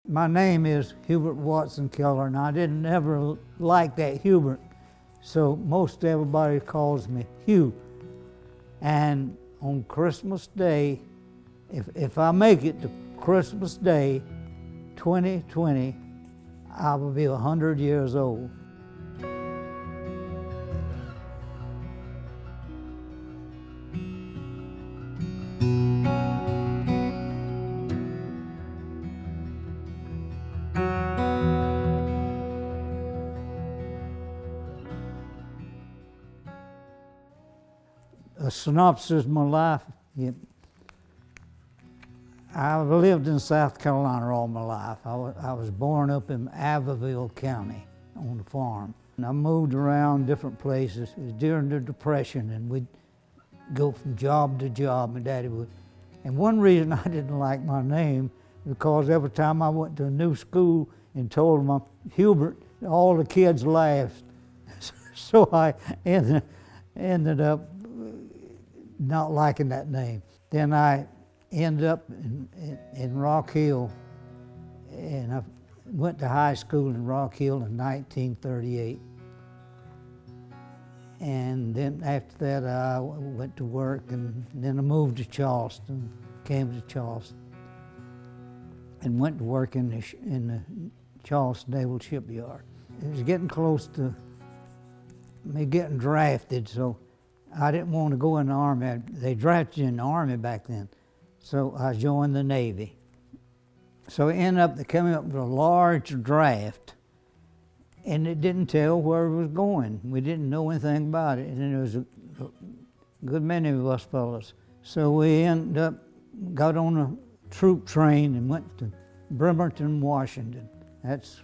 My name is Hubert Watson Keller, and I didn't ever like that Hubert, so most everybody calls me Hugh. And on Christmas Day, if I make it to Christmas Day 2020, I will be 100 years old. A synopsis of my life. I've lived in South Carolina all my life. I was born up in Abbeville County on a farm. And I moved around different places. It was during the Depression, and we'd go from job to job, my daddy would. And one reason I didn't like my name, because every time I went to a new school and told them I'm Hubert, all the kids laughed. So I ended up not liking that name. Then I ended up in Rock Hill, and I went to high school in Rock Hill in 1938. And then after that I went to work, and then I moved to Charleston, came to Charleston, and went to work in the Charleston Naval Shipyard. It was getting close to me getting drafted, so I didn't want to go in the Army. They drafted you in the Army back then. So I joined the Navy. So it ended up coming up with a large draft, and it didn't tell where it was going. We didn't know anything about it, and then there was a good many of us fellows. So we ended up, got on a troop train and went to Bremerton, Washington. That's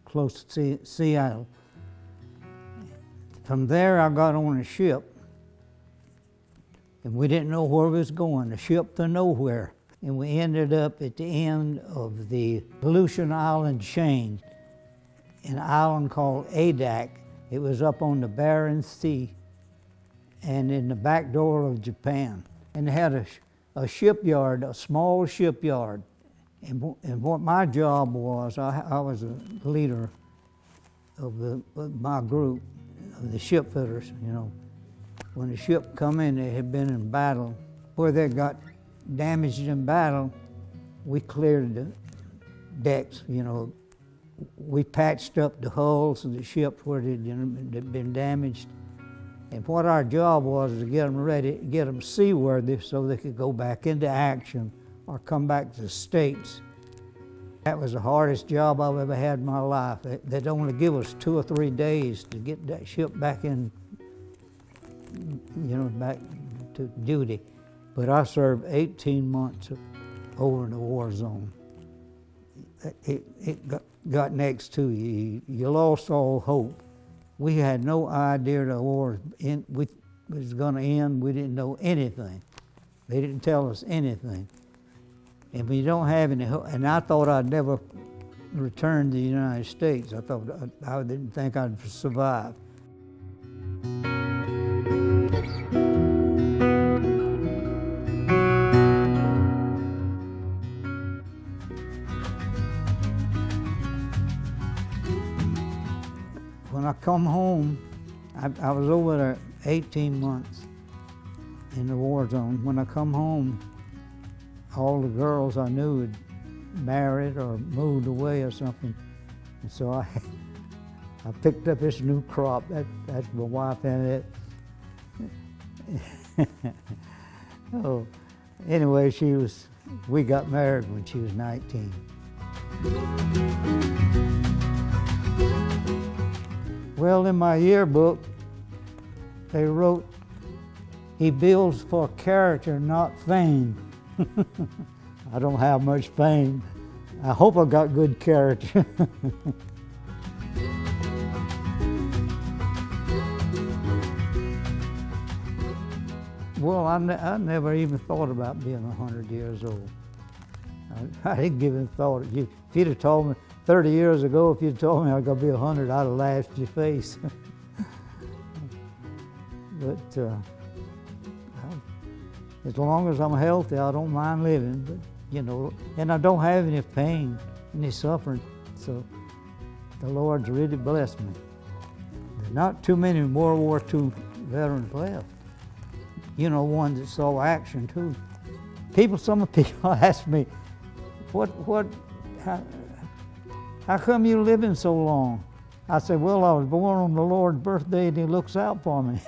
close to Seattle. From there I got on a ship, and we didn't know where we was going, a ship to nowhere. And we ended up at the end of the Aleutian Island chain, an island called Adak. It was up on the Bering Sea and in the back door of Japan. And they had a shipyard, a small shipyard. And what my job was, I was a leader of my group, of the shipfitters, you know. When the ship come in, they had been in battle. Where they got damaged in battle, we cleared the decks, you know. We patched up the hulls of the ship where they'd been damaged. And what our job was to get them ready, get them seaworthy so they could go back into action or come back to the States. That was the hardest job I've ever had in my life. They'd only give us 2 or 3 days to get that ship back in, you know, back to duty. But I served 18 months over in the war zone. It got next to you. You lost all hope. We had no idea the war was going to end. We didn't know anything. They didn't tell us anything. And we don't have any hope. And I thought I'd never return to the United States. I didn't think I'd survive. When I come home, I was over there 18 months in the war zone. When I come home, all the girls I knew had married or moved away or something. And so I picked up this new crop. That's my wife and it. Oh, anyway, we got married when she was 19. Well, in my yearbook, they wrote, "He builds for character, not fame." I don't have much fame. I hope I got good character. Well, I never even thought about being 100 years old. I didn't give it a thought. If you'd have told me 30 years ago, if you'd told me I was going to be 100, I'd have laughed in your face. But as long as I'm healthy, I don't mind living. But you know, and I don't have any pain. and they suffered. So the Lord's really blessed me. There's not too many World War II veterans left. You know, ones that saw action too. Some people ask me, how come you living so long? I said, well, I was born on the Lord's birthday and He looks out for me.